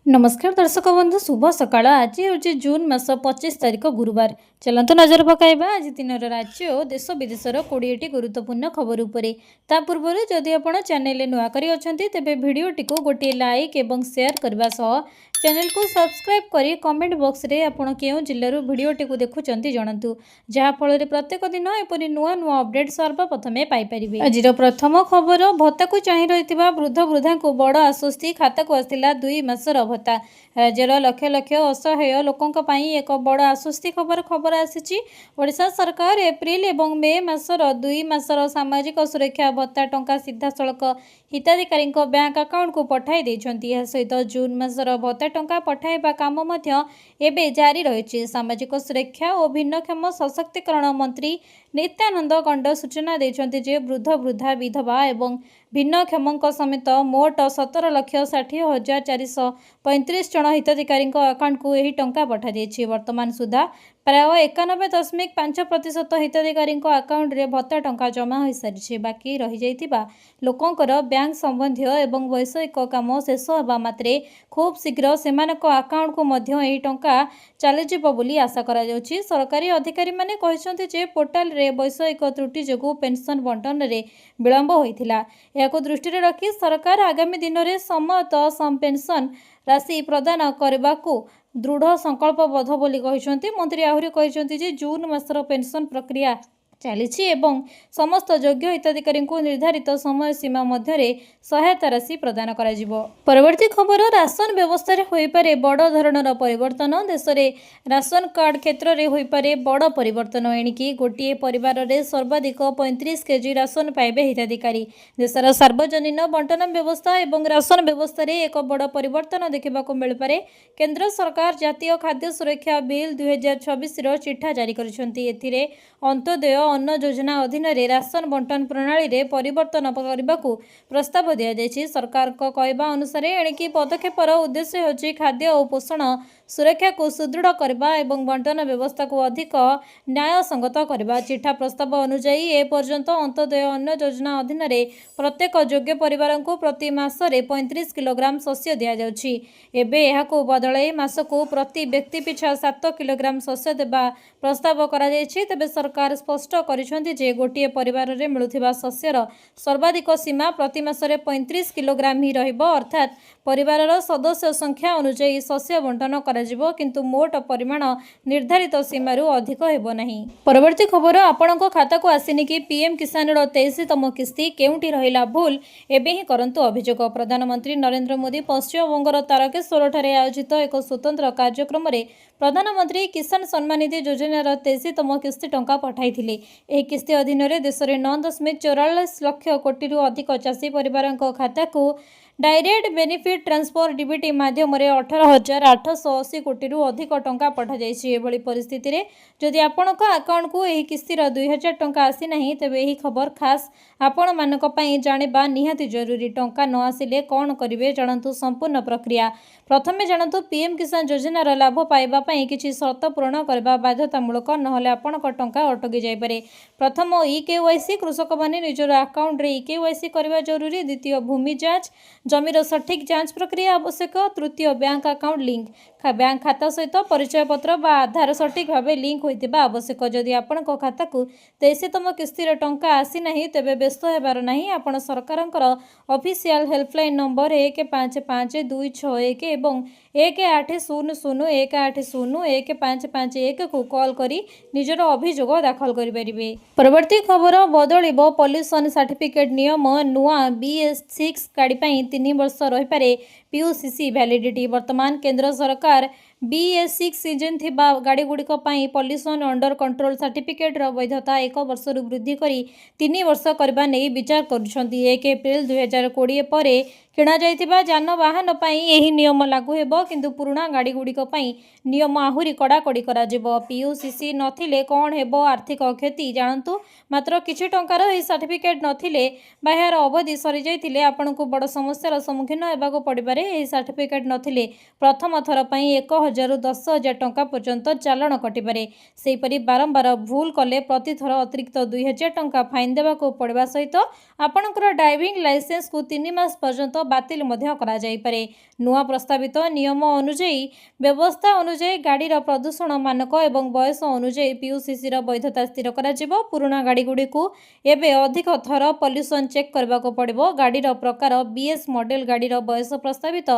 नमस्कार दर्शक बंधु शुभ सकाळ। आज हूँ जून मास 25 तारिख गुरुवार। चलतु नजर पकाइबा आज दिन राज्य और देश विदेशर 20टी गुरुत्वपूर्ण खबर उपरे। ता पूर्व जदि आपण चैनल नुआ करी अछंती तेबे भिडियोटी को गोटे लाइक एवं शेयर करबा सह चैनल को सब्सक्राइब करी कमेंट बॉक्स रे आपण केउ जिल्लारू भिडियोटी को देखुचंती जणंतु, जहा फल प्रत्येक दिन एपरि नुआ नुआ अपडेट सर्वप्रथमे पाई परिबे। आजिर प्रथम खबर, भत्ता को चाहि रहितबा वृद्ध वृद्धा को बड़ आश्वस्ति, खाता को आसिला 2 मासर भत्ता। राज्यर लक्ष लक्ष असहाय लोकों पई एक बड़ आश्वस्ति खबर आसी। ओडिशा सरकार एप्रिल एवं मे मासर 2 मासर सामाजिक सुरक्षा भत्ता टंका सीधा सड़क हिताधिकारी बैंक अकाउंट को पठाई देछंती। सहित जून मासर भत्ता टंका पठाइबा काम मध्य एबे जारी रहिछि। सामाजिक सुरक्षा और भिन्नक्षम सशक्तिकरण मंत्री नित्यानंद गंड सूचना देछंती जे वृद्ध वृद्धा विधवा एवं भिन्नक्षम समेत मोट 17,60,435 जन हिताधिकारी अकाउंट को यही टंका पठा दिए। वर्तमान सुधा प्राय 91.5% हिताधिकारी अकाउंट रे भत्ता टंका जमा हो सारी। बाकी रही जाइतिबा लोकंकर बैंक संबंधी एवं वैषयिक काम शेष होगा मात्रे खूब शीघ्र सेमानक अकाउंट को मध्य यही टंका चलीजिबो बोली आशा करा जाउछि। सरकारी अधिकारी माने कहिसंति जे पोर्टाल रे वैषयिक त्रुटि जोगु पेंशन बंटन रे विलंब होइथिला। याको दृष्टि रे रखी सरकार आगामी दिन में समयत पेंशन राशि प्रदान करने को दृढ़ संकल्पबद्ध बोली कहिसंति। मंत्री आहुरी कहिसंति जे जून मासर पेंशन प्रक्रिया चलीछि एवं समस्त योग्य हिताधिकारी को निर्धारित समय सीमा मध्य सहायता राशि प्रदान करा जिवो। परवर्ती खबर, राशन व्यवस्था रे होई पारे बड़ धरणर परिवर्तन। देश रे राशन कार्ड क्षेत्र रे होई पारे बड़ परिवर्तन। एणिकी गोटे परिवार रे सर्वाधिक 35 केजी राशन पाइबे हिताधिकारी। देशर सार्वजनीन बंटन व्यवस्था एवं राशन व्यवस्था रे एक बड़ परिवर्तन देखा मिल पारे। केंद्र सरकार जातीय खाद्य सुरक्षा बिल 2026 रो चिठा जारी करिसंती। एथिरे अंत्योदय अन्न योजना अधीन राशन बंटन प्रणाली रे परिवर्तन करने को प्रस्ताव दिया जायछि। सरकार को कहवा अनुसार एणिकी पदक्षेपर उद्देश्य होछि खाद्य और पोषण सुरक्षा को सुदृढ़ करबा एवं बंटन व्यवस्था को अधिक न्याय संगत करबा। चिठा प्रस्ताव अनुसार ए पर्यंत अंत्योदय अन्न योजना अधीन प्रत्येक योग्य परिवार को प्रति मासरे 35 किलोग्राम शस्य दि जाउछि। एबे एहाको बदलाई मासको प्रति व्यक्ति पिछा 7 किलोग्राम शस्य देबा प्रस्ताव करा जायछि। तबे सरकार स्पष्ट करिसंति जे गोटे परिवार रे मिलुथिबा शस्यर सर्वाधिक सीमा प्रति मासरे 35 किलोग्राम ही रहिबो। अर्थात परिवारर सदस्य संख्या अनुसार शस्य बंटन कराजिबो, किंतु मोट परिमाण निर्धारित सीमारू अधिक हेबो नाही। परवर्ती खबर, आपणको खाता को आसिनी कि पीएम किसान 23तम किस्ती केउंटी रहिला भूल एबे ही करंतु अभियोग। प्रधानमंत्री नरेंद्र मोदी पश्चिम बंगर तारकेश्वर ठारे आयोजित एक स्वतंत्र कार्यक्रम रे प्रधानमंत्री किसान सम्मान निधि योजनार 23तम किस्ती टंका पठाइथिले। एही किस्ती अधीन रे देश रे 9.44 लाख कोटी रु अधिक चाषी परिवार खाता को डायरेक्ट बेनिफिट ट्रांसफर डीबीटी माध्यम 18,880 कोटी रु अधिक टंका पठा जाइछि। एभली परिस्थिति रे जदि आपणक अकाउंट को एही किस्तीर 2000 टंका आसी नाही तेबे एही खबर खास आपण मानक पई जानिबा निहाती जरूरी। टंका न आसिले कोन करिवे जानंतु संपूर्ण प्रक्रिया। प्रथमे जानंतु पीएम किसान योजनार लाभ पाइबा पई किछि शर्त पूर्ण करबा बाध्यतामूलक, नहले आपणक टंका अटकी जाय पारे। प्रथम ईकेवाईसी, कृषक माने निजर अकाउंट रे ईकेवाईसी करबा जरूरी। द्वितीय भूमि जांच, जमीर सठिक जांच प्रक्रिया आवश्यक। तृतीय बैंक अकाउंट लिंक, बैंक खाता सहित परिचय पत्र बा आधार सठिक भाव लिंक होइतिबा आवश्यक। जदि आपणक खाता को 23तम किस्तीर टंका आसी नाही तेबे व्यस्त हेबार नाही। आपण सरकारंकर ऑफिशियल हेल्पलाइन नंबर 155261 एवं 180018011551 को कॉल करी निजर अभियोग दाखल करि परिबे। परवर्ती खबर, बदलिबो पॉल्यूशन सर्टिफिकेट नियम। नुआ BS6 गाड़ी पई 3 वर्ष रहि पारे PUCC वैलिडिटी। वर्तमान केंद्र सरकार BS6 सीजन थिबा गाड़ी गुड़िक पॉल्यूशन अंडर कंट्रोल सर्टिफिकेट रो वैधता 1 वर्ष रु वृद्धि करी 3 वर्ष करबा नै विचार करुछंती। 1 एप्रिल 2020 परे किणा जाइतिबा जानवाहन पई एही नियम लागू हेबो, किंतु पुराना गाड़ी गुड़िक पई नियम आहुरी कड़ाकड़ी करा जिवो। PUCC नथिले कोन हेबो आर्थिक क्षति जानंतु। मात्र किछि टंकार एही सर्टिफिकेट नथिले बाह्यर अवधि सरी जाइतिले आपनको बड़ समस्यार सम्मुखीन हेबाको पड़िपारे। एही सर्टिफिकेट नथिले प्रथम थर पई 1,000 5,000 ରୁ 10,000 ଟଙ୍କା ପର୍ଯ୍ୟନ୍ତ ଚାଲାଣ କଟିପାରେ। ସେହିପରି ବାରମ୍ବାର ଭୁଲ କଲେ ପ୍ରତିଥର ଅତିରିକ୍ତ 2,000 ଟଙ୍କା ଫାଇନ୍ ଦେବାକୁ ପଡ଼ିବା ସହିତ ଆପଣଙ୍କର ଡ୍ରାଇଭିଂ ଲାଇସେନ୍ସକୁ 3 ମାସ ପର୍ଯ୍ୟନ୍ତ ବାତିଲ ମଧ୍ୟ କରାଯାଇପାରେ। ନୂଆ ପ୍ରସ୍ତାବିତ ନିୟମ ଅନୁଯାୟୀ ବ୍ୟବସ୍ଥା ଅନୁଯାୟୀ ଗାଡ଼ିର ପ୍ରଦୂଷଣ ମାନକ ଏବଂ ବୟସ ଅନୁଯାୟୀ PUCCର ବୈଧତା ସ୍ଥିର କରାଯିବ। ପୁରୁଣା ଗାଡ଼ିଗୁଡ଼ିକୁ ଏବେ ଅଧିକ ଥର ପଲ୍ୟୁସନ ଚେକ୍ କରିବାକୁ ପଡ଼ିବ। ଗାଡ଼ିର ପ୍ରକାର BS ମଡେଲ ଗାଡ଼ିର ବୟସ ପ୍ରସ୍ତାବିତ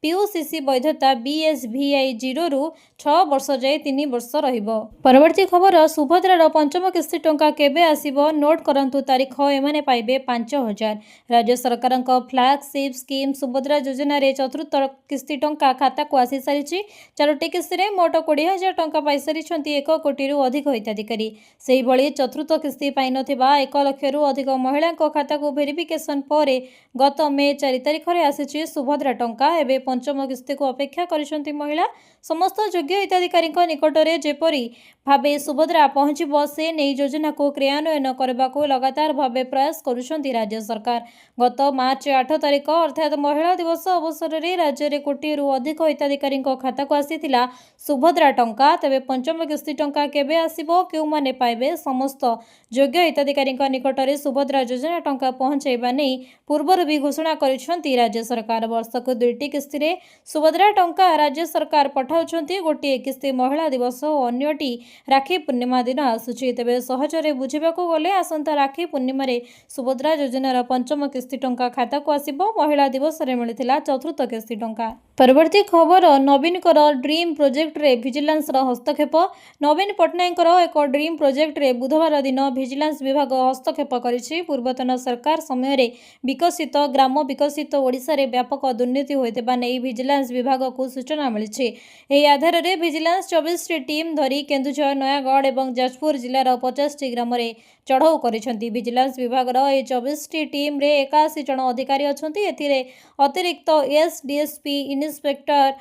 PUCC ବୈଧତା BSVI 0 ରୁ 6 ବର୍ଷ ଯାଏ 3 ବର୍ଷ ରହିବ। ପରବର୍ତ୍ତୀ ଖବର, ସୁଭଦ୍ରାର ପଞ୍ଚମ କିସ୍ତି ଟଙ୍କା କେବେ ଆସିବ? ନୋଟ୍ କରନ୍ତୁ ତାରିଖ। ଏମାନେ ପାଇବେ 5,000। ରାଜ୍ୟ ସରକାରଙ୍କ ଫ୍ଲାଗସିପ୍ ସ୍କିମ୍ ସୁଭଦ୍ରା ଯୋଜନାରେ ଚତୁର୍ଥ କିସ୍ତି ଟଙ୍କା ଖାତାକୁ ଆସିସାରିଛି। 4ଟି କିସ୍ତିରେ ମୋଟ 20,000 ଟଙ୍କା ପାଇସାରିଛନ୍ତି 1 କୋଟିରୁ ଅଧିକ ହିତାଧିକାରୀ। ସେହିଭଳି ଚତୁର୍ଥ କିସ୍ତି ପାଇନଥିବା 1 ଲକ୍ଷରୁ ଅଧିକ ମହିଳାଙ୍କ ଖାତାକୁ ଭେରିଫିକେସନ ପରେ ଗତ ମେ 4 ତାରିଖରେ ଆସିଛି ସୁଭଦ୍ରା ଟଙ୍କା। ଏବେ ପଞ୍ଚମ କିସ୍ତିକୁ ଅପେକ୍ଷା କରିଛନ୍ତି ମହିଳା। ସମସ୍ତ ଯୋଗ୍ୟ ହିତାଧିକାରୀଙ୍କ ନିକଟରେ ଯେପରି ଭାବେ ସୁଭଦ୍ରା ପହଞ୍ଚିବ ସେ ନେଇ ଯୋଜନାକୁ କ୍ରିୟାନ୍ୱୟନ କରିବାକୁ ଲଗାତାର ଭାବେ ପ୍ରୟାସ କରୁଛନ୍ତି ରାଜ୍ୟ ସରକାର। ଗତ ମାର୍ଚ୍ଚ 8 ତାରିଖ ଅର୍ଥାତ୍ ମହିଳା ଦିବସ ଅବସରରେ ରାଜ୍ୟରେ କୋଟିଏରୁ ଅଧିକ ହିତାଧିକାରୀଙ୍କ ଖାତାକୁ ଆସିଥିଲା ସୁଭଦ୍ରା ଟଙ୍କା। ତେବେ ପଞ୍ଚମ କିସ୍ତି ଟଙ୍କା କେବେ ଆସିବ? କେଉଁମାନେ ପାଇବେ? ସମସ୍ତ ଯୋଗ୍ୟ ହିତାଧିକାରୀଙ୍କ ନିକଟରେ ସୁଭଦ୍ରା ଯୋଜନା ଟଙ୍କା ପହଞ୍ଚାଇବା ନେଇ ପୂର୍ବରୁ ବି ଘୋଷଣା କରିଛନ୍ତି ରାଜ୍ୟ ସରକାର। ବର୍ଷକୁ 2ଟି କିସ୍ତିରେ ସୁଭଦ୍ରା ଟଙ୍କା ରାଜ୍ୟ ସରକାର ପଠାଉଛନ୍ତି। ଗୋଟିଏ କିସ୍ତି ମହିଳା ଦିବସ ଓ ଅନ୍ୟଟି ରାକ୍ଷୀ ପୂର୍ଣ୍ଣିମା ଦିନ ଆସୁଛି। ତେବେ ସହଜରେ ବୁଝିବାକୁ ଗଲେ ଆସନ୍ତା ରାକ୍ଷୀ ପୂର୍ଣ୍ଣିମାରେ ସୁଭଦ୍ରା ଯୋଜନାର ପଞ୍ଚମ କିସ୍ତି ଟଙ୍କା ଖାତାକୁ ଆସିବ। ମହିଳା ଦିବସରେ ମିଳିଥିଲା ଚତୁର୍ଥ କିସ୍ତି ଟଙ୍କା। ପରବର୍ତ୍ତୀ ଖବର, ନବୀନଙ୍କର ଡ୍ରିମ୍ ପ୍ରୋଜେକ୍ଟରେ ଭିଜିଲାନ୍ସର ହସ୍ତକ୍ଷେପ। ନବୀନ ପଟ୍ଟନାୟକଙ୍କର ଏକ ଡ୍ରିମ୍ ପ୍ରୋଜେକ୍ଟରେ ବୁଧବାର ଦିନ ଭିଜିଲାନ୍ସ ବିଭାଗ ହସ୍ତକ୍ଷେପ କରିଛି। ପୂର୍ବତନ ସରକାର ସମୟରେ ବିକଶିତ ଗ୍ରାମ ବିକଶିତ ଓଡ଼ିଶାରେ ବ୍ୟାପକ ଦୁର୍ନୀତି ହୋଇଥିବା ନେଇ ଭିଜିଲାନ୍ସ ବିଭାଗକୁ ସୂଚନା ମିଳିଛି। ଏହି ଆଧାରରେ ଭିଜିଲାନ୍ସ 24ଟି ଟିମ୍ ଧରି କେନ୍ଦୁଝର, ନୟାଗଡ଼ ଏବଂ ଯାଜପୁର ଜିଲ୍ଲାର 50ଟି ଗ୍ରାମରେ ଚଢ଼ଉ କରିଛନ୍ତି। ଭିଜିଲାନ୍ସ ବିଭାଗର ଏହି 24ଟି ଟିମ୍ରେ 81 ଜଣ ଅଧିକାରୀ ଅଛନ୍ତି। ଏଥିରେ ଅତିରିକ୍ତ DSP, ଇନ୍ସପେକ୍ଟର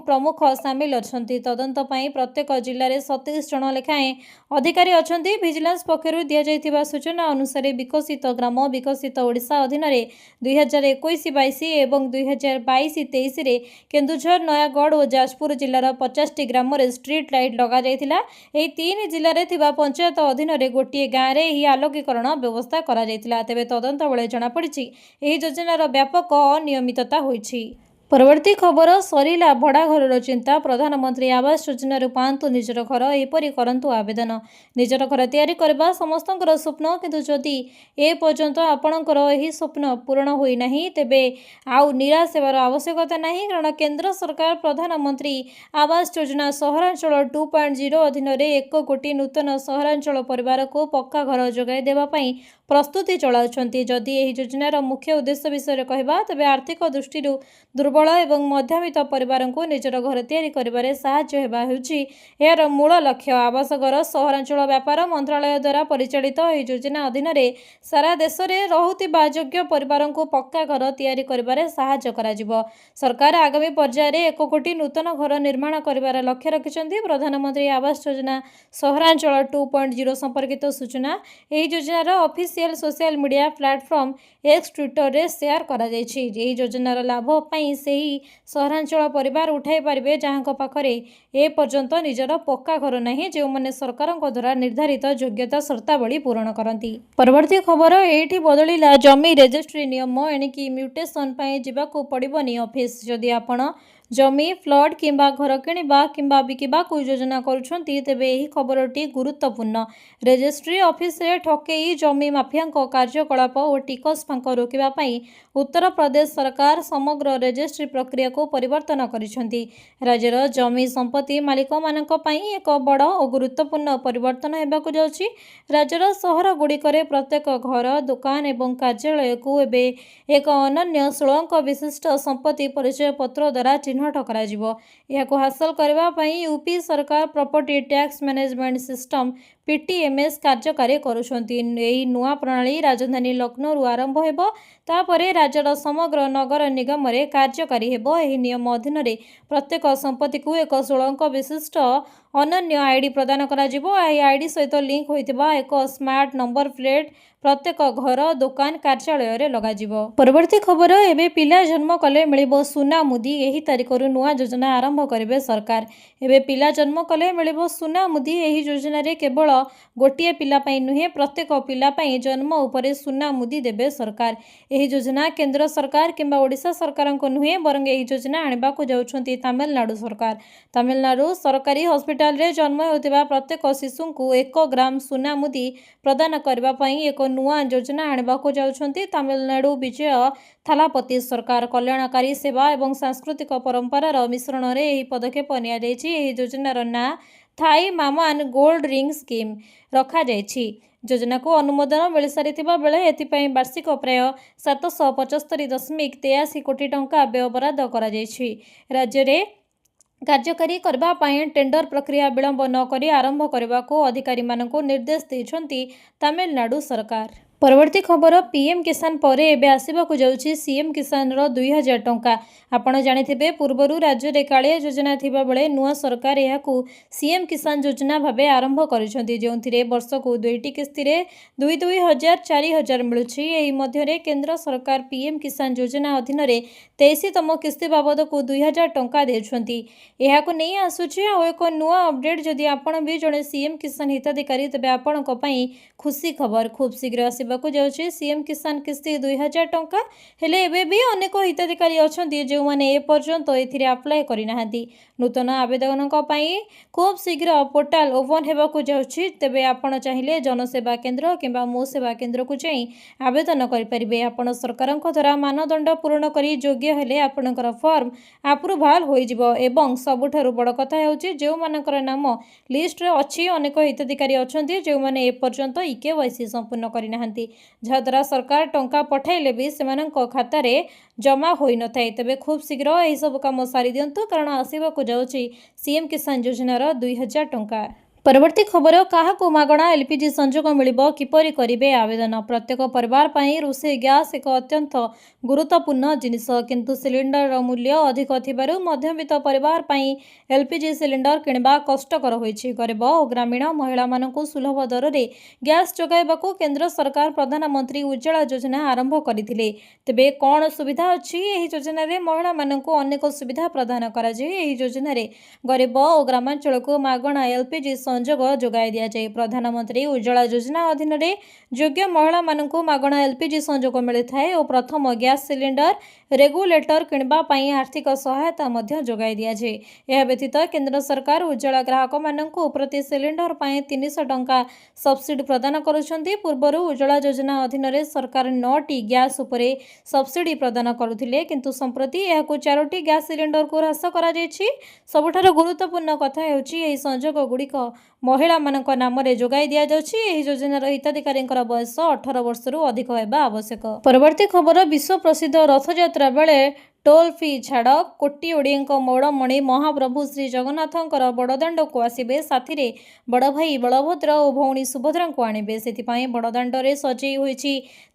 ପ୍ରମୁଖ ସାମିଲ ଅଛନ୍ତି। ତଦନ୍ତ ପାଇଁ ପ୍ରତ୍ୟେକ ଜିଲ୍ଲାରେ 27 ଜଣ ଲେଖାଏଁ ଅଧିକାରୀ ଅଛନ୍ତି। ଭିଜିଲାନ୍ସ ପକ୍ଷରୁ ଦିଆଯାଇଥିବା ସୂଚନା ଅନୁସାରେ ବିକଶିତ ଗ୍ରାମ ବିକଶିତ ଓଡ଼ିଶା ଅଧୀନରେ 2021-22 ଏବଂ 2022-23ରେ କେନ୍ଦୁଝର, ନୟାଗଡ଼ ଓ ଯାଜପୁର ଜିଲ୍ଲାର 50ଟି ଗ୍ରାମରେ ଷ୍ଟ୍ରିଟ୍ ଲାଇଟ୍ ଲଗାଯାଇଥିଲା। ଏହି 3 ଜିଲ୍ଲାରେ ଥିବା ପଞ୍ଚାୟତ ଅଧୀନରେ ଗୋଟିଏ ଗାଁରେ ଏହି ଆଲୋକୀକରଣ ବ୍ୟବସ୍ଥା କରାଯାଇଥିଲା। ତେବେ ତଦନ୍ତ ବେଳେ ଜଣାପଡ଼ିଛି ଏହି ଯୋଜନାର ବ୍ୟାପକ ଅନିୟମିତତା ହୋଇଛି। ପରବର୍ତ୍ତୀ ଖବର, ସରିଲା ଭଡ଼ା ଘରର ଚିନ୍ତା। ପ୍ରଧାନମନ୍ତ୍ରୀ ଆବାସ ଯୋଜନାରୁ ପାଆନ୍ତୁ ନିଜର ଘର। ଏପରି କରନ୍ତୁ ଆବେଦନ। ନିଜର ଘର ତିଆରି କରିବା ସମସ୍ତଙ୍କର ସ୍ୱପ୍ନ। କିନ୍ତୁ ଯଦି ଏ ପର୍ଯ୍ୟନ୍ତ ଆପଣଙ୍କର ଏହି ସ୍ୱପ୍ନ ପୂରଣ ହୋଇନାହିଁ ତେବେ ଆଉ ନିରାଶ ହେବାର ଆବଶ୍ୟକତା ନାହିଁ। କାରଣ କେନ୍ଦ୍ର ସରକାର ପ୍ରଧାନମନ୍ତ୍ରୀ ଆବାସ ଯୋଜନା ସହରାଞ୍ଚଳ 2.0 ଅଧୀନରେ 1 କୋଟି ନୂତନ ସହରାଞ୍ଚଳ ପରିବାରକୁ ପକ୍କା ଘର ଯୋଗାଇ ଦେବା ପାଇଁ ପ୍ରସ୍ତୁତି ଚଳାଉଛନ୍ତି। ଯଦି ଏହି ଯୋଜନାର ମୁଖ୍ୟ ଉଦ୍ଦେଶ୍ୟ ବିଷୟରେ କହିବା ତେବେ ଆର୍ଥିକ ଦୃଷ୍ଟିରୁ ଦୁର୍ବଳ ଏବଂ ମଧ୍ୟବିତ୍ତ ପରିବାରଙ୍କୁ ନିଜର ଘର ତିଆରି କରିବାରେ ସାହାଯ୍ୟ ହେବା ହେଉଛି ଏହାର ମୂଳ ଲକ୍ଷ୍ୟ। ଆବାସ ଘର ସହରାଞ୍ଚଳ ବ୍ୟାପାର ମନ୍ତ୍ରଣାଳୟ ଦ୍ୱାରା ପରିଚାଳିତ ଏହି ଯୋଜନା ଅଧୀନରେ ସାରା ଦେଶରେ ରହୁଥିବା ଯୋଗ୍ୟ ପରିବାରଙ୍କୁ ପକ୍କା ଘର ତିଆରି କରିବାରେ ସାହାଯ୍ୟ କରାଯିବ। ସରକାର ଆଗାମୀ ପର୍ଯ୍ୟାୟରେ 1 କୋଟି ନୂତନ ଘର ନିର୍ମାଣ କରିବାର ଲକ୍ଷ୍ୟ ରଖିଛନ୍ତି। ପ୍ରଧାନମନ୍ତ୍ରୀ ଆବାସ ଯୋଜନା ସହରାଞ୍ଚଳ 2.0 ସମ୍ପର୍କିତ ସୂଚନା ଏହି ଯୋଜନାର official social media platform X ଟ୍ୱିଟରରେ ସେୟାର କରାଯାଇଛି। ଏହି ଯୋଜନାର ଲାଭ ପାଇଁ ସେହି ସହରାଞ୍ଚଳ ପରିବାର ଉଠାଇ ପାରିବେ ଯାହାଙ୍କ ପାଖରେ ଏ ପର୍ଯ୍ୟନ୍ତ ନିଜର ପକ୍କା ଘର ନାହିଁ, ଯେଉଁମାନେ ସରକାରଙ୍କ ଦ୍ୱାରା ନିର୍ଦ୍ଧାରିତ ଯୋଗ୍ୟତା ସର୍ତ୍ତାବଳୀ ପୂରଣ କରନ୍ତି। ପରବର୍ତ୍ତୀ ଖବର, ଏଇଠି ବଦଳିଲା ଜମି ରେଜିଷ୍ଟ୍ରି ନିୟମ। ଏଣିକି ମ୍ୟୁଟେସନ ପାଇଁ ଯିବାକୁ ପଡ଼ିବନି ଅଫିସ। ଯଦି ଆପଣ ଜମି, ପ୍ଲଟ କିମ୍ବା ଘର କିଣିବା କିମ୍ବା ବିକିବାକୁ ଯୋଜନା କରୁଛନ୍ତି ତେବେ ଏହି ଖବରଟି ଗୁରୁତ୍ୱପୂର୍ଣ୍ଣ। ରେଜିଷ୍ଟ୍ରି ଅଫିସରେ ଠକେଇ, ଜମି ମାଫିଆଙ୍କ କାର୍ଯ୍ୟକଳାପ ଓ ଟିକସ ଫାଙ୍କ ରୋକିବା ପାଇଁ ଉତ୍ତରପ୍ରଦେଶ ସରକାର ସମଗ୍ର ରେଜିଷ୍ଟ୍ରି ପ୍ରକ୍ରିୟାକୁ ପରିବର୍ତ୍ତନ କରିଛନ୍ତି। ରାଜ୍ୟର ଜମି ସମ୍ପତ୍ତି ମାଲିକମାନଙ୍କ ପାଇଁ ଏକ ବଡ଼ ଓ ଗୁରୁତ୍ୱପୂର୍ଣ୍ଣ ପରିବର୍ତ୍ତନ ହେବାକୁ ଯାଉଛି। ରାଜ୍ୟର ସହରଗୁଡ଼ିକରେ ପ୍ରତ୍ୟେକ ଘର, ଦୋକାନ ଏବଂ କାର୍ଯ୍ୟାଳୟକୁ ଏବେ ଏକ ଅନନ୍ୟ ଷୋଳଙ୍କ ବିଶିଷ୍ଟ ସମ୍ପତ୍ତି ପରିଚୟପତ୍ର ଦ୍ୱାରା ଚିହ୍ନଟ କରାଯିବ। ଏହାକୁ ହାସଲ କରିବା ପାଇଁ ୟୁପି ସରକାର property tax management system PTMS କାର୍ଯ୍ୟକାରୀ କରୁଛନ୍ତି। ଏହି ନୂଆ ପ୍ରଣାଳୀ ରାଜଧାନୀ ଲକ୍ଷ୍ନୌରୁ ଆରମ୍ଭ ହେବ, ତାପରେ ରାଜ୍ୟର ସମଗ୍ର ନଗର ନିଗମରେ କାର୍ଯ୍ୟକାରୀ ହେବ। ଏହି ନିୟମ ଅଧୀନରେ ପ୍ରତ୍ୟେକ ସମ୍ପତ୍ତିକୁ ଏକ 16 ଅଙ୍କ ବିଶିଷ୍ଟ ଅନନ୍ୟ ଆଇଡି ପ୍ରଦାନ କରାଯିବ। ଏହି ଆଇଡି ସହିତ ଲିଙ୍କ ହୋଇଥିବା ଏକ ସ୍ମାର୍ଟ ନମ୍ବର ପ୍ଲେଟ୍ ପ୍ରତ୍ୟେକ ଘର, ଦୋକାନ, କାର୍ଯ୍ୟାଳୟରେ ଲଗାଯିବ। ପରବର୍ତ୍ତୀ ଖବର, ଏବେ ପିଲା ଜନ୍ମ କଲେ ମିଳିବ ସୁନା ମୁଦି। ଏହି ତାରିଖରୁ ନୂଆ ଯୋଜନା ଆରମ୍ଭ କରିବେ ସରକାର। ଏବେ ପିଲା ଜନ୍ମ କଲେ ମିଳିବ ସୁନା ମୁଦି। ଏହି ଯୋଜନାରେ କେବଳ ଗୋଟିଏ ପିଲା ପାଇଁ ନୁହେଁ, ପ୍ରତ୍ୟେକ ପିଲା ପାଇଁ ଜନ୍ମ ଉପରେ ସୁନା ମୁଦି ଦେବେ ସରକାର। ଏହି ଯୋଜନା କେନ୍ଦ୍ର ସରକାର କିମ୍ବା ଓଡ଼ିଶା ସରକାରଙ୍କ ନୁହେଁ, ବରଂ ଏହି ଯୋଜନା ଆଣିବାକୁ ଯାଉଛନ୍ତି ତାମିଲନାଡୁ ସରକାର। ତାମିଲନାଡୁ ସରକାରୀ ହସ୍ପିଟାଲରେ ଜନ୍ମ ହେଉଥିବା ପ୍ରତ୍ୟେକ ଶିଶୁଙ୍କୁ 1 ଗ୍ରାମ ସୁନା ମୁଦି ପ୍ରଦାନ କରିବା ପାଇଁ ଏକ ନୂଆ ଯୋଜନା ଆଣିବାକୁ ଯାଉଛନ୍ତି ତାମିଲନାଡୁ ବିଜୟ ଥାଲାପତି ସରକାର। କଲ୍ୟାଣକାରୀ ସେବା ଏବଂ ସାଂସ୍କୃତିକ ପରମ୍ପରାର ମିଶ୍ରଣରେ ଏହି ପଦକ୍ଷେପ ନିଆଯାଇଛି। ଏହି ଯୋଜନାର ନାଁ ଥାଇ ମାମାନ ଗୋଲ୍ଡ ରିଙ୍ଗ ସ୍କିମ୍ ରଖାଯାଇଛି। ଯୋଜନାକୁ ଅନୁମୋଦନ ମିଳିସାରିଥିବା ବେଳେ ଏଥିପାଇଁ ବାର୍ଷିକ ପ୍ରାୟ 775.83 କୋଟି ଟଙ୍କା ବ୍ୟୟବରାଦ କରାଯାଇଛି। ରାଜ୍ୟରେ କାର୍ଯ୍ୟକାରୀ କରିବା ପାଇଁ ଟେଣ୍ଡର ପ୍ରକ୍ରିୟା ବିଳମ୍ବ ନ କରି ଆରମ୍ଭ କରିବାକୁ ଅଧିକାରୀମାନଙ୍କୁ ନିର୍ଦ୍ଦେଶ ଦେଇଛନ୍ତି ତାମିଲନାଡୁ ସରକାର। ପରବର୍ତ୍ତୀ ଖବର, PM କିଷାନ ପରେ ଏବେ ଆସିବାକୁ ଯାଉଛି CM କିଷାନର 2000 ଟଙ୍କା। ଆପଣ ଜାଣିଥିବେ, ପୂର୍ବରୁ ରାଜ୍ୟରେ କାଳିଆ ଯୋଜନା ଥିବାବେଳେ ନୂଆ ସରକାର ଏହାକୁ CM କିଷାନ ଯୋଜନା ଭାବେ ଆରମ୍ଭ କରିଛନ୍ତି, ଯେଉଁଥିରେ ବର୍ଷକୁ 2ଟି କିସ୍ତିରେ 2,2 ହଜାର 4,000 ମିଳୁଛି। ଏହି ମଧ୍ୟରେ କେନ୍ଦ୍ର ସରକାର PM କିଷାନ ଯୋଜନା ଅଧୀନରେ 23ତମ କିସ୍ତି ବାବଦକୁ 2,000 ଟଙ୍କା ଦେଉଛନ୍ତି। ଏହାକୁ ନେଇ ଆସୁଛି ଆଉ ଏକ ନୂଆ ଅପଡେଟ୍। ଯଦି ଆପଣ ବି ଜଣେ CM କିଷାନ ହିତାଧିକାରୀ, ତେବେ ଆପଣଙ୍କ ପାଇଁ ଖୁସି ଖବର। ଖୁବ୍ ଶୀଘ୍ର ଆସିବାକୁ ଯାଉଛି CM କିଷାନ କିସ୍ତି 2,000 ଟଙ୍କା। ହେଲେ ଏବେ ବି ଅନେକ ହିତାଧିକାରୀ ଅଛନ୍ତି ଯେଉଁମାନେ ଏପର୍ଯ୍ୟନ୍ତ ଏଥିରେ ଆପ୍ଲାଏ କରିନାହାନ୍ତି। ନୂତନ ଆବେଦନଙ୍କ ପାଇଁ ଖୁବ୍ ଶୀଘ୍ର ପୋର୍ଟାଲ ଓପନ୍ ହେବାକୁ ଯାଉଛି। ତେବେ ଆପଣ ଚାହିଁଲେ ଜନସେବା କେନ୍ଦ୍ର କିମ୍ବା ମୋ ସେବା କେନ୍ଦ୍ରକୁ ଯାଇ ଆବେଦନ କରିପାରିବେ। ଆପଣ ସରକାରଙ୍କ ଦ୍ୱାରା ମାନଦଣ୍ଡ ପୂରଣ କରି ଯୋଗ୍ୟ ହେଲେ ଆପଣଙ୍କର ଫର୍ମ ଆପ୍ରୁଭାଲ ହୋଇଯିବ। ଏବଂ ସବୁଠାରୁ ବଡ଼ କଥା ହେଉଛି, ଯେଉଁମାନଙ୍କର ନାମ ଲିଷ୍ଟରେ ଅଛି, ଅନେକ ହିତାଧିକାରୀ ଅଛନ୍ତି ଯେଉଁମାନେ ଏପର୍ଯ୍ୟନ୍ତ EKYC ସମ୍ପୂର୍ଣ୍ଣ କରିନାହାନ୍ତି, ଯାହାଦ୍ୱାରା ସରକାର ଟଙ୍କା ପଠାଇଲେ ବି ସେମାନଙ୍କ ଖାତାରେ ଜମା ହୋଇନଥାଏ। ତେବେ ଖୁବ୍ ଶୀଘ୍ର ଏହିସବୁ କାମ ସାରିଦିଅନ୍ତୁ, କାରଣ ଆସିବାକୁ ଯାଉଛି CM କିଷାନ ଯୋଜନାର 2,000 ଟଙ୍କା। ପରବର୍ତ୍ତୀ ଖବର, କାହାକୁ ମାଗଣା LPG ସଂଯୋଗ ମିଳିବ, କିପରି କରିବେ ଆବେଦନ? ପ୍ରତ୍ୟେକ ପରିବାର ପାଇଁ ରୋଷେଇ ଗ୍ୟାସ୍ ଏକ ଅତ୍ୟନ୍ତ ଗୁରୁତ୍ୱପୂର୍ଣ୍ଣ ଜିନିଷ, କିନ୍ତୁ ସିଲିଣ୍ଡରର ମୂଲ୍ୟ ଅଧିକ ଥିବାରୁ ମଧ୍ୟବିତ୍ତ ପରିବାର ପାଇଁ LPG ସିଲିଣ୍ଡର କିଣିବା କଷ୍ଟକର ହୋଇଛି। ଗରିବ ଓ ଗ୍ରାମୀଣ ମହିଳାମାନଙ୍କୁ ସୁଲଭ ଦରରେ ଗ୍ୟାସ୍ ଯୋଗାଇବାକୁ କେନ୍ଦ୍ର ସରକାର ପ୍ରଧାନମନ୍ତ୍ରୀ ଉଜ୍ଜ୍ୱଳା ଯୋଜନା ଆରମ୍ଭ କରିଥିଲେ। ତେବେ କ'ଣ ସୁବିଧା ଅଛି? ଏହି ଯୋଜନାରେ ମହିଳାମାନଙ୍କୁ ଅନେକ ସୁବିଧା ପ୍ରଦାନ କରାଯାଏ। ଏହି ଯୋଜନାରେ ଗରିବ ଓ ଗ୍ରାମାଞ୍ଚଳକୁ ମାଗଣା LPG ସଂଯୋଗ ଯୋଗାଇ ଦିଆଯାଏ। ପ୍ରଧାନମନ୍ତ୍ରୀ ଉଜ୍ଜ୍ୱଳା ଯୋଜନା ଅଧୀନରେ ଯୋଗ୍ୟ ମହିଳାମାନଙ୍କୁ ମାଗଣା LPG ସଂଯୋଗ ମିଳିଥାଏ ଓ ପ୍ରଥମ ଗ୍ୟାସ୍ ସିଲିଣ୍ଡର ରେଗୁଲେଟର କିଣିବା ପାଇଁ ଆର୍ଥିକ ସହାୟତା ମଧ୍ୟ ଯୋଗାଇ ଦିଆଯାଏ। ଏହା ବ୍ୟତୀତ କେନ୍ଦ୍ର ସରକାର ଉଜ୍ଜ୍ୱଳା ଗ୍ରାହକମାନଙ୍କୁ ପ୍ରତି ସିଲିଣ୍ଡର ପାଇଁ 300 ଟଙ୍କା ସବସିଡି ପ୍ରଦାନ କରୁଛନ୍ତି। ପୂର୍ବରୁ ଉଜ୍ଜ୍ୱଳା ଯୋଜନା ଅଧୀନରେ ସରକାର 9ଟି ଗ୍ୟାସ୍ ଉପରେ ସବସିଡି ପ୍ରଦାନ କରୁଥିଲେ, କିନ୍ତୁ ସମ୍ପ୍ରତି ଏହାକୁ 4ଟି ଗ୍ୟାସ୍ ସିଲିଣ୍ଡରକୁ ହ୍ରାସ କରାଯାଇଛି। ସବୁଠାରୁ ଗୁରୁତ୍ୱପୂର୍ଣ୍ଣ କଥା ହେଉଛି, ଏହି ସଂଯୋଗଗୁଡ଼ିକ ମହିଳାମାନଙ୍କ ନାମରେ ଯୋଗାଇ ଦିଆଯାଉଛି। ଏହି ଯୋଜନାର ହିତାଧିକାରୀଙ୍କର ବୟସ 18 ବର୍ଷରୁ ଅଧିକ ହେବା ଆବଶ୍ୟକ। ପରବର୍ତ୍ତୀ ଖବର, ବିଶ୍ୱ ପ୍ରସିଦ୍ଧ ରଥଯାତ୍ରା ବେଳେ ଟୋଲ୍ ଫି ଛାଡ଼। କୋଟି ଓଡ଼ିଆଙ୍କ ମୌଡ଼ମଣି ମହାପ୍ରଭୁ ଶ୍ରୀ ଜଗନ୍ନାଥଙ୍କର ବଡ଼ଦାଣ୍ଡକୁ ଆସିବେ। ସାଥିରେ ବଡ଼ଭାଇ ବଳଭଦ୍ର ଓ ଭଉଣୀ ସୁଭଦ୍ରାଙ୍କୁ ଆଣିବେ। ସେଥିପାଇଁ ବଡ଼ଦାଣ୍ଡରେ ସଜେଇ ହୋଇଛି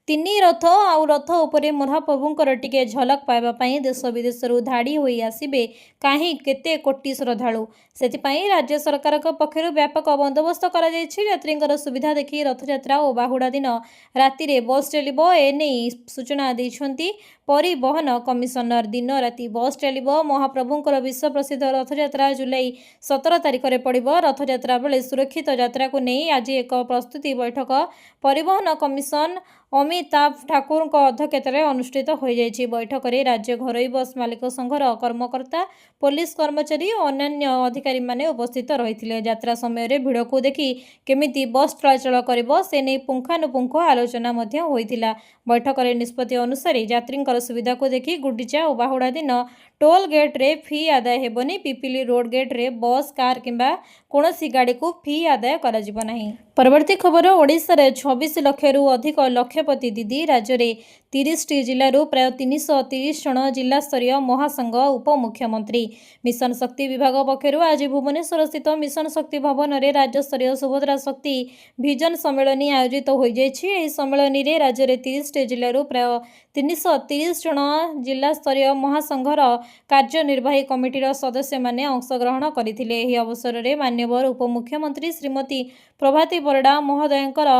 3 ରଥ। ଆଉ ରଥ ଉପରେ ମହାପ୍ରଭୁଙ୍କର ଟିକେ ଝଲକ ପାଇବା ପାଇଁ ଦେଶ ବିଦେଶରୁ ଧାଡ଼ି ହୋଇ ଆସିବେ କାହିଁ କେତେ କୋଟି ଶ୍ରଦ୍ଧାଳୁ। ସେଥିପାଇଁ ରାଜ୍ୟ ସରକାରଙ୍କ ପକ୍ଷରୁ ବ୍ୟାପକ ବନ୍ଦୋବସ୍ତ କରାଯାଇଛି। ଯାତ୍ରୀଙ୍କର ସୁବିଧା ଦେଖି ରଥଯାତ୍ରା ଓ ବାହୁଡ଼ା ଦିନ ରାତିରେ ବସ୍ ଚାଲିବ, ଏନେଇ ସୂଚନା ଦେଇଛନ୍ତି ପରିବହନ କମିଶନର। ଦିନ ରାତି ବସ୍ ଚାଲିବ। ମହାପ୍ରଭୁଙ୍କର ବିଶ୍ୱ ପ୍ରସିଦ୍ଧ ରଥଯାତ୍ରା ଜୁଲାଇ 17 ତାରିଖରେ ପଡ଼ିବ। ରଥଯାତ୍ରା ବେଳେ ସୁରକ୍ଷିତ ଯାତ୍ରାକୁ ନେଇ ଆଜି ଏକ ପ୍ରସ୍ତୁତି ବୈଠକ ପରିବହନ କମିଶନ ଅମିତାଭ ଠାକୁରଙ୍କ ଅଧ୍ୟକ୍ଷତାରେ ଅନୁଷ୍ଠିତ ହୋଇଯାଇଛି। ବୈଠକରେ ରାଜ୍ୟ ଘରୋଇ ବସ୍ ମାଲିକ ସଂଘର କର୍ମକର୍ତ୍ତା, ପୋଲିସ କର୍ମଚାରୀ ଓ ଅନ୍ୟାନ୍ୟ ଅଧିକାରୀମାନେ ଉପସ୍ଥିତ ରହିଥିଲେ। ଯାତ୍ରା ସମୟରେ ଭିଡ଼କୁ ଦେଖି କେମିତି ବସ୍ ଚଳାଚଳ କରିବ, ସେ ନେଇ ପୁଙ୍ଖାନୁପୁଙ୍ଖ ଆଲୋଚନା ମଧ୍ୟ ହୋଇଥିଲା। ବୈଠକରେ ନିଷ୍ପତ୍ତି ଅନୁସାରେ ଯାତ୍ରୀଙ୍କର ସୁବିଧାକୁ ଦେଖି ଗୁଣ୍ଡିଚା ଓ ବାହୁଡ଼ା ଦିନ ଟୋଲ୍ ଗେଟ୍ରେ ଫି ଆଦାୟ ହେବନି। ପିପିଲି ରୋଡ୍ ଗେଟ୍ରେ ବସ୍, କାର୍ କିମ୍ବା କୌଣସି ଗାଡ଼ିକୁ ଫି ଆଦାୟ କରାଯିବ ନାହିଁ। ପରବର୍ତ୍ତୀ ଖବର, ଓଡ଼ିଶାରେ 26 ଲକ୍ଷରୁ ଅଧିକ ଲକ୍ଷପତି ଦିଦି। ରାଜ୍ୟରେ 30ଟି ଜିଲ୍ଲାରୁ ପ୍ରାୟ 330 ଜଣ ଜିଲ୍ଲାସ୍ତରୀୟ ମହାସଂଘ ଉପମୁଖ୍ୟମନ୍ତ୍ରୀ। ମିଶନ ଶକ୍ତି ବିଭାଗ ପକ୍ଷରୁ ଆଜି ଭୁବନେଶ୍ୱରସ୍ଥିତ ମିଶନ ଶକ୍ତି ଭବନରେ ରାଜ୍ୟସ୍ତରୀୟ ସୁଭଦ୍ରା ଶକ୍ତି ଭିଜନ ସମ୍ମିଳନୀ ଆୟୋଜିତ ହୋଇଯାଇଛି। ଏହି ସମ୍ମିଳନୀରେ ରାଜ୍ୟରେ 30ଟି ଜିଲ୍ଲାରୁ ପ୍ରାୟ 330 ଜଣ ଜିଲ୍ଲାସ୍ତରୀୟ ମହାସଂଘର କାର୍ଯ୍ୟନିର୍ବାହୀ କମିଟିର ସଦସ୍ୟମାନେ ଅଂଶଗ୍ରହଣ କରିଥିଲେ। ଏହି ଅବସରରେ ମାନ୍ୟବର ଉପମୁଖ୍ୟମନ୍ତ୍ରୀ ଶ୍ରୀମତୀ ପ୍ରଭାତୀ ପରିଡ଼ା ମହୋଦୟଙ୍କର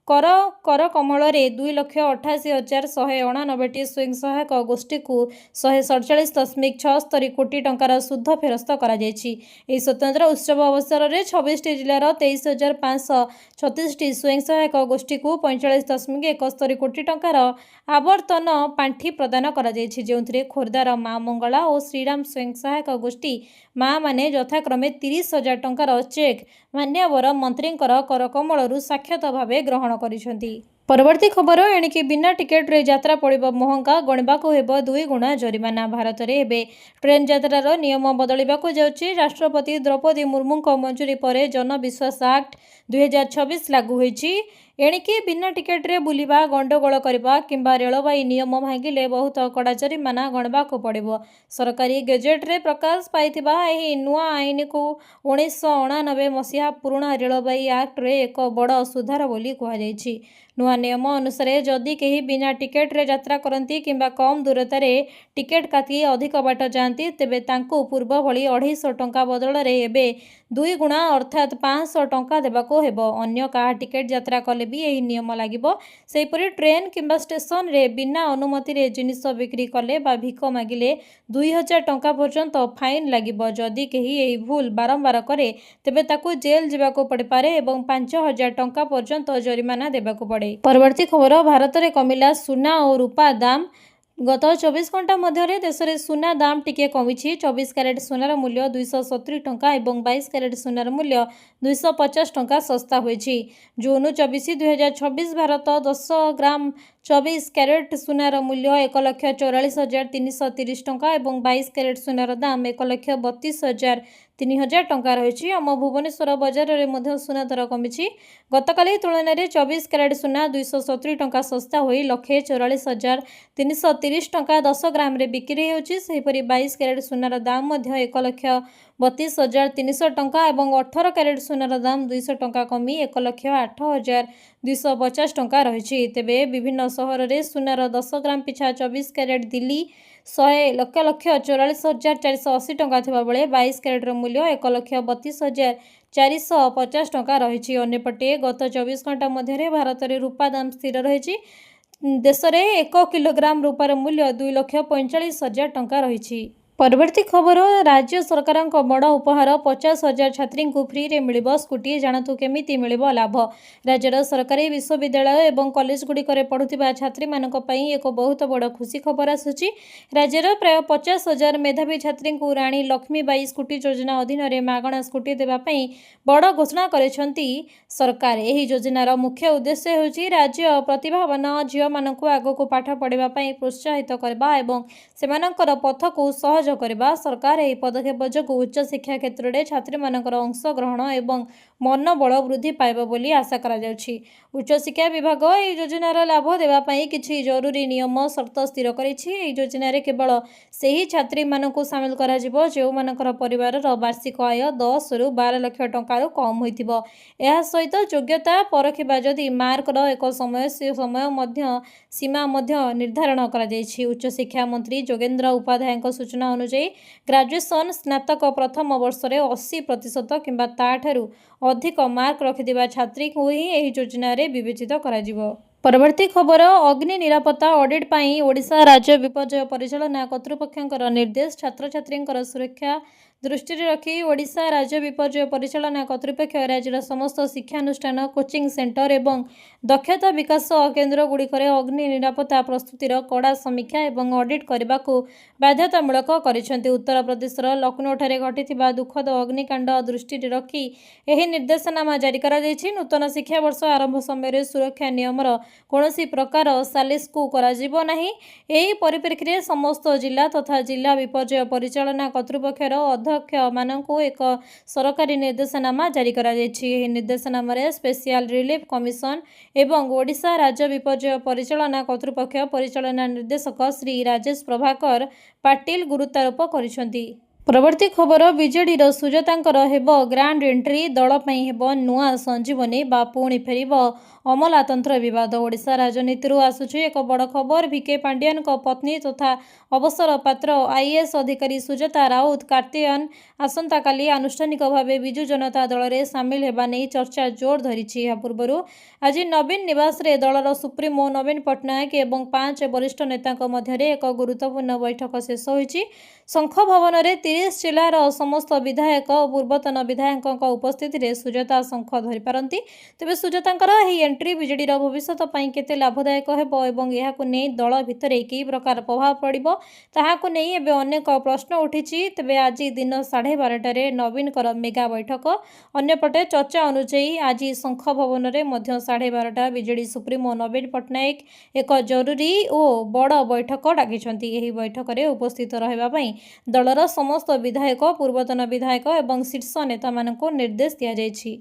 କର କମଳରେ 2,88,189ଟି ସ୍ୱୟଂ ସହାୟକ ଗୋଷ୍ଠୀକୁ 147.76 କୋଟି ଟଙ୍କାର ସୁଧ ଫେରସ୍ତ କରାଯାଇଛି। ଏହି ସ୍ୱତନ୍ତ୍ର ଉତ୍ସବ ଅବସରରେ 26ଟି ଜିଲ୍ଲାର 23,536ଟି ସ୍ୱୟଂ ସହାୟକ ଗୋଷ୍ଠୀକୁ 45.71 କୋଟି ଟଙ୍କାର ଆବର୍ତ୍ତନ ପାଣ୍ଠି ପ୍ରଦାନ କରାଯାଇଛି, ଯେଉଁଥିରେ ଖୋର୍ଦ୍ଧାର ମା ମଙ୍ଗଳା ଓ ଶ୍ରୀରାମ ସ୍ୱୟଂ ସହାୟକ ଗୋଷ୍ଠୀ ମାମାନେ ଯଥାକ୍ରମେ 30,000 ଟଙ୍କାର ଚେକ୍ ମାନ୍ୟବର ମନ୍ତ୍ରୀଙ୍କର କରକମଳରୁ ସାକ୍ଷାତ ଭାବେ ଗ୍ରହଣ କରିଛନ୍ତି। ପରବର୍ତ୍ତୀ ଖବର ଏଣିକି ବିନା ଟିକେଟ୍ରେ ଯାତ୍ରା ପଡ଼ିବ ମହଙ୍ଗା, ଗଣିବାକୁ ହେବ 2 ଗୁଣା ଜରିମାନା। ଭାରତରେ ଏବେ ଟ୍ରେନ୍ ଯାତ୍ରାର ନିୟମ ବଦଳିବାକୁ ଯାଉଛି। ରାଷ୍ଟ୍ରପତି ଦ୍ରୌପଦୀ ମୁର୍ମୁଙ୍କ ମଞ୍ଜୁରୀ ପରେ ଜନବିଶ୍ୱାସ ଆକ୍ଟ 2026 ଲାଗୁ ହୋଇଛି। ଏଣିକି ବିନା ଟିକେଟ୍ରେ ବୁଲିବା, ଗଣ୍ଡଗୋଳ କରିବା କିମ୍ବା ରେଳବାଇ ନିୟମ ଭାଙ୍ଗିଲେ ବହୁତ କଡ଼ା ଜରିମାନା ଗଣିବାକୁ ପଡ଼ିବ। ସରକାରୀ ଗେଜେଟ୍ରେ ପ୍ରକାଶ ପାଇଥିବା ଏହି ନୂଆ ଆଇନକୁ 1999 ମସିହା ପୁରୁଣା ରେଳବାଇ ଆକ୍ଟରେ ଏକ ବଡ଼ ସୁଧାର ବୋଲି କୁହାଯାଇଛି। ନୂଆ ନିୟମ ଅନୁସାରେ ଯଦି କେହି ବିନା ଟିକେଟ୍ରେ ଯାତ୍ରା କରନ୍ତି କିମ୍ବା କମ୍ ଦୂରତାରେ ଟିକେଟ୍ କାଟି ଅଧିକ ବାଟ ଯାଆନ୍ତି, ତେବେ ତାଙ୍କୁ ପୂର୍ବ ଭଳି 250 ଟଙ୍କା ବଦଳରେ ଏବେ 2 ଗୁଣା ଅର୍ଥାତ୍ 500 ଟଙ୍କା ଦେବାକୁ ହେବ। ଅନ୍ୟ କାହା ଟିକେଟ୍ ଯାତ୍ରା କଲେ ବି ଏହି ନିୟମ ଲାଗିବ। ସେହିପରି ଟ୍ରେନ୍ କିମ୍ବା ଷ୍ଟେସନରେ ବିନା ଅନୁମତିରେ ଜିନିଷ ବିକ୍ରି କଲେ ବା ଭିକ ମାଗିଲେ 2,000 ଟଙ୍କା ପର୍ଯ୍ୟନ୍ତ ଫାଇନ୍ ଲାଗିବ। ଯଦି କେହି ଏହି ଭୁଲ ବାରମ୍ବାର କରେ ତେବେ ତାକୁ ଜେଲ୍ ଯିବାକୁ ପଡ଼ିପାରେ ଏବଂ 5,000 ଟଙ୍କା ପର୍ଯ୍ୟନ୍ତ ଜରିମାନା ଦେବାକୁ ପଡ଼େ। ପରବର୍ତ୍ତୀ ଖବର, ଭାରତରେ କମିଲା ସୁନା ଓ ରୂପା ଦାମ। ଗତ 24 ଘଣ୍ଟା ମଧ୍ୟରେ ଦେଶରେ ସୁନା ଦାମ ଟିକିଏ କମିଛି। 24 କ୍ୟାରେଟ୍ ସୁନାର ମୂଲ୍ୟ 270 ଟଙ୍କା ଏବଂ 22 କ୍ୟାରେଟ୍ ସୁନାର ମୂଲ୍ୟ 250 ଟଙ୍କା ଶସ୍ତା ହୋଇଛି। ଜୁନ 24, 2024 ଭାରତ 10 ଗ୍ରାମ 24 କ୍ୟାରେଟ୍ ସୁନାର ମୂଲ୍ୟ 1,44,330 ଟଙ୍କା ଏବଂ 22 କ୍ୟାରେଟ୍ ସୁନାର ଦାମ 1,32,003 ଟଙ୍କା ରହିଛି। ଆମ ଭୁବନେଶ୍ୱର ବଜାରରେ ମଧ୍ୟ ସୁନା ଦର କମିଛି। ଗତକାଲି ତୁଳନାରେ 24 କ୍ୟାରେଟ୍ ସୁନା 270 ଟଙ୍କା ଶସ୍ତା ହୋଇ 1,44,330 ଟଙ୍କା 10 ଗ୍ରାମରେ ବିକ୍ରି ହେଉଛି। ସେହିପରି 22 କ୍ୟାରେଟ୍ ସୁନାର ଦାମ ମଧ୍ୟ 1,32,300 ଟଙ୍କା ଏବଂ 18 କ୍ୟାରେଟ୍ ସୁନାର ଦାମ 200 ଟଙ୍କା କମି 1,08,250 ଟଙ୍କା ରହିଛି। ତେବେ ବିଭିନ୍ନ ସହରରେ ସୁନାର 10 ଗ୍ରାମ ପିଛା 24 କ୍ୟାରେଟ୍ ଦିଲ୍ଲୀ 1,44,480 ଟଙ୍କା ଥିବାବେଳେ 22 କ୍ୟାରେଟ୍ର ମୂଲ୍ୟ 1,32,450 ଟଙ୍କା ରହିଛି। ଅନ୍ୟପଟେ ଗତ 24 ଘଣ୍ଟା ମଧ୍ୟରେ ଭାରତରେ ରୂପା ଦାମ ସ୍ଥିର ରହିଛି। ଦେଶରେ 1 କିଲୋଗ୍ରାମ ରୂପାର ମୂଲ୍ୟ 2,45,000 ଟଙ୍କା ରହିଛି। ପରବର୍ତ୍ତୀ ଖବର, ରାଜ୍ୟ ସରକାରଙ୍କ ବଡ଼ ଉପହାର 50,000 ଛାତ୍ରୀଙ୍କୁ ଫ୍ରିରେ ମିଳିବ ସ୍କୁଟି। ଜାଣନ୍ତୁ କେମିତି ମିଳିବ ଲାଭ। ରାଜ୍ୟର ସରକାରୀ ବିଶ୍ୱବିଦ୍ୟାଳୟ ଏବଂ କଲେଜଗୁଡ଼ିକରେ ପଢ଼ୁଥିବା ଛାତ୍ରୀମାନଙ୍କ ପାଇଁ ଏକ ବହୁତ ବଡ଼ ଖୁସି ଖବର ଆସୁଛି। ରାଜ୍ୟର ପ୍ରାୟ 50,000 ମେଧାବୀ ଛାତ୍ରୀଙ୍କୁ ରାଣୀ ଲକ୍ଷ୍ମୀବାଇ ସ୍କୁଟି ଯୋଜନା ଅଧୀନରେ ମାଗଣା ସ୍କୁଟି ଦେବା ପାଇଁ ବଡ଼ ଘୋଷଣା କରିଛନ୍ତି ସରକାର। ଏହି ଯୋଜନାର ମୁଖ୍ୟ ଉଦ୍ଦେଶ୍ୟ ହେଉଛି ରାଜ୍ୟ ପ୍ରତିଭାବାନ ଝିଅମାନଙ୍କୁ ଆଗକୁ ପାଠ ପଢ଼ିବା ପାଇଁ ପ୍ରୋତ୍ସାହିତ କରିବା ଏବଂ ସେମାନଙ୍କର ପଥକୁ ସହଜ କରିବା। ସରକାର ଏହି ପଦକ୍ଷେପ ଯୋଗୁଁ ଉଚ୍ଚଶିକ୍ଷା କ୍ଷେତ୍ରରେ ଛାତ୍ରୀମାନଙ୍କର ଅଂଶଗ୍ରହଣ ଏବଂ ମନୋବଳ ବୃଦ୍ଧି ପାଇବ ବୋଲି ଆଶା କରାଯାଉଛି। ଉଚ୍ଚଶିକ୍ଷା ବିଭାଗ ଏହି ଯୋଜନାର ଲାଭ ଦେବା ପାଇଁ କିଛି ଜରୁରୀ ନିୟମ ସର୍ତ୍ତ ସ୍ଥିର କରିଛି। ଏହି ଯୋଜନାରେ କେବଳ ସେହି ଛାତ୍ରୀମାନଙ୍କୁ ସାମିଲ କରାଯିବ ଯେଉଁମାନଙ୍କର ପରିବାରର ବାର୍ଷିକ ଆୟ 10ରୁ 12 ଲକ୍ଷ ଟଙ୍କାରୁ କମ୍ ହୋଇଥିବ। ଏହା ସହିତ ଯୋଗ୍ୟତା ପରଖିବା ଯଦି ମାର୍କର ଏକ ସୀମା ମଧ୍ୟ ନିର୍ଦ୍ଧାରଣ କରାଯାଇଛି। ଉଚ୍ଚଶିକ୍ଷା ମନ୍ତ୍ରୀ ଯୋଗେନ୍ଦ୍ର ଉପାଧ୍ୟାୟଙ୍କ ସୂଚନା ଅନୁଯାୟୀ ଗ୍ରାଜୁଏସନ୍ ସ୍ନାତକ ପ୍ରଥମ ବର୍ଷରେ 80% କିମ୍ବା ତାଠାରୁ ଅଧିକ ମାର୍କ ରଖିଥିବା ଛାତ୍ରୀଙ୍କୁ ହିଁ ଏହି ଯୋଜନାରେ ବିବେଚିତ କରାଯିବ। ପରବର୍ତ୍ତୀ ଖବର, ଅଗ୍ନି ନିରାପତ୍ତା ଅଡିଟ୍ ପାଇଁ ଓଡ଼ିଶା ରାଜ୍ୟ ବିପର୍ଯ୍ୟୟ ପରିଚାଳନା କର୍ତ୍ତୃପକ୍ଷଙ୍କର ନିର୍ଦ୍ଦେଶ। ଛାତ୍ରଛାତ୍ରୀଙ୍କର ସୁରକ୍ଷା ଦୃଷ୍ଟିରେ ରଖି ଓଡ଼ିଶା ରାଜ୍ୟ ବିପର୍ଯ୍ୟୟ ପରିଚାଳନା କର୍ତ୍ତୃପକ୍ଷ ରାଜ୍ୟର ସମସ୍ତ ଶିକ୍ଷାନୁଷ୍ଠାନ, କୋଚିଂ ସେଣ୍ଟର ଏବଂ ଦକ୍ଷତା ବିକାଶ କେନ୍ଦ୍ରଗୁଡ଼ିକରେ ଅଗ୍ନି ନିରାପତ୍ତା ପ୍ରସ୍ତୁତିର କଡ଼ା ସମୀକ୍ଷା ଏବଂ ଅଡିଟ୍ କରିବାକୁ ବାଧ୍ୟତାମୂଳକ କରିଛନ୍ତି। ଉତ୍ତରପ୍ରଦେଶର ଲକ୍ଷ୍ନୌଠାରେ ଘଟିଥିବା ଦୁଃଖଦ ଅଗ୍ନିକାଣ୍ଡ ଦୃଷ୍ଟିରେ ରଖି ଏହି ନିର୍ଦ୍ଦେଶନାମା ଜାରି କରାଯାଇଛି। ନୂତନ ଶିକ୍ଷାବର୍ଷ ଆରମ୍ଭ ସମୟରେ ସୁରକ୍ଷା ନିୟମର କୌଣସି ପ୍ରକାର ସାଲିସକୁ କରାଯିବ ନାହିଁ। ଏହି ପରିପ୍ରେକ୍ଷୀରେ ସମସ୍ତ ଜିଲ୍ଲା ତଥା ଜିଲ୍ଲା ବିପର୍ଯ୍ୟୟ ପରିଚାଳନା କର୍ତ୍ତୃପକ୍ଷର ଅଧ୍ୟକ୍ଷମାନଙ୍କୁ ଏକ ସରକାରୀ ନିର୍ଦ୍ଦେଶନାମା ଜାରି କରାଯାଇଛି। ଏହି ନିର୍ଦ୍ଦେଶନାମାରେ ସ୍ପେସିଆଲ ରିଲିଫ କମିଶନ, ଏବଂ ଓଡ଼ିଶା ରାଜ୍ୟ ବିପର୍ଯ୍ୟୟ ପରିଚାଳନା କର୍ତ୍ତୃପକ୍ଷ ପରିଚାଳନା ନିର୍ଦ୍ଦେଶକ ଶ୍ରୀ ରାଜେଶ ପ୍ରଭାକର ପାଟିଲ ଗୁରୁତ୍ୱାରୋପ କରିଛନ୍ତି। ପରବର୍ତ୍ତୀ ଖବର ବିଜେଡିର ସୁଜାତାଙ୍କର ହେବ ଗ୍ରାଣ୍ଡ ଏଣ୍ଟ୍ରି, ଦଳ ପାଇଁ ହେବ ନୂଆ ସଞ୍ଜୀବନୀ ବା ପୁଣି ଫେରିବ ଅମଲାତନ୍ତ୍ର ବିବାଦ। ଓଡ଼ିଶା ରାଜନୀତିରୁ ଆସୁଛି ଏକ ବଡ଼ ଖବର। ଭିକେ ପାଣ୍ଡିଆନଙ୍କ ପତ୍ନୀ ତଥା ଅବସରପ୍ରାପ୍ତ ଆଇଏଏସ୍ ଅଧିକାରୀ ସୁଜାତା ରାଉତ କାର୍ତ୍ତିଆୟନ ଆସନ୍ତାକାଲି ଆନୁଷ୍ଠାନିକ ଭାବେ ବିଜୁ ଜନତା ଦଳରେ ସାମିଲ ହେବା ନେଇ ଚର୍ଚ୍ଚା ଜୋର ଧରିଛି। ଏହା ପୂର୍ବରୁ ଆଜି ନବୀନ ନିବାସରେ ଦଳର ସୁପ୍ରିମୋ ନବୀନ ପଟ୍ଟନାୟକ ଏବଂ 5 ବରିଷ୍ଠ ନେତାଙ୍କ ମଧ୍ୟରେ ଏକ ଗୁରୁତ୍ୱପୂର୍ଣ୍ଣ ବୈଠକ ଶେଷ ହୋଇଛି। ଶଙ୍ଖ ଭବନରେ 30 ଜିଲ୍ଲାର ସମସ୍ତ ବିଧାୟକ ଓ ପୂର୍ବତନ ବିଧାୟକଙ୍କ ଉପସ୍ଥିତିରେ ସୁଜାତା ଶଙ୍ଖ ଧରିପାରନ୍ତି। ତେବେ ସୁଜାତାଙ୍କର ଏହି ଏଣ୍ଟ୍ରି ବିଜେଡିର ଭବିଷ୍ୟତ ପାଇଁ କେତେ ଲାଭଦାୟକ ହେବ ଏବଂ ଏହାକୁ ନେଇ ଦଳ ଭିତରେ କି ପ୍ରକାର ପ୍ରଭାବ ପଡ଼ିବ ତାହାକୁ ନେଇ ଏବେ ଅନେକ ପ୍ରଶ୍ନ ଉଠିଛି। ତେବେ ଆଜି ଦିନ 12:30ରେ ନବୀନଙ୍କର ମେଗା ବୈଠକ। ଅନ୍ୟପଟେ ଚର୍ଚ୍ଚା ଅନୁଯାୟୀ ଆଜି ଶଙ୍ଖ ଭବନରେ ମଧ୍ୟ 12:30 ବିଜେଡି ସୁପ୍ରିମୋ ନବୀନ ପଟ୍ଟନାୟକ ଏକ ଜରୁରୀ ଓ ବଡ଼ ବୈଠକ ଡାକିଛନ୍ତି। ଏହି ବୈଠକରେ ଉପସ୍ଥିତ ରହିବା ପାଇଁ ଦଳର ସମସ୍ତ ବିଧାୟକ, ପୂର୍ବତନ ବିଧାୟକ ଏବଂ ଶୀର୍ଷ ନେତାମାନଙ୍କୁ ନିର୍ଦ୍ଦେଶ ଦିଆଯାଇଛି।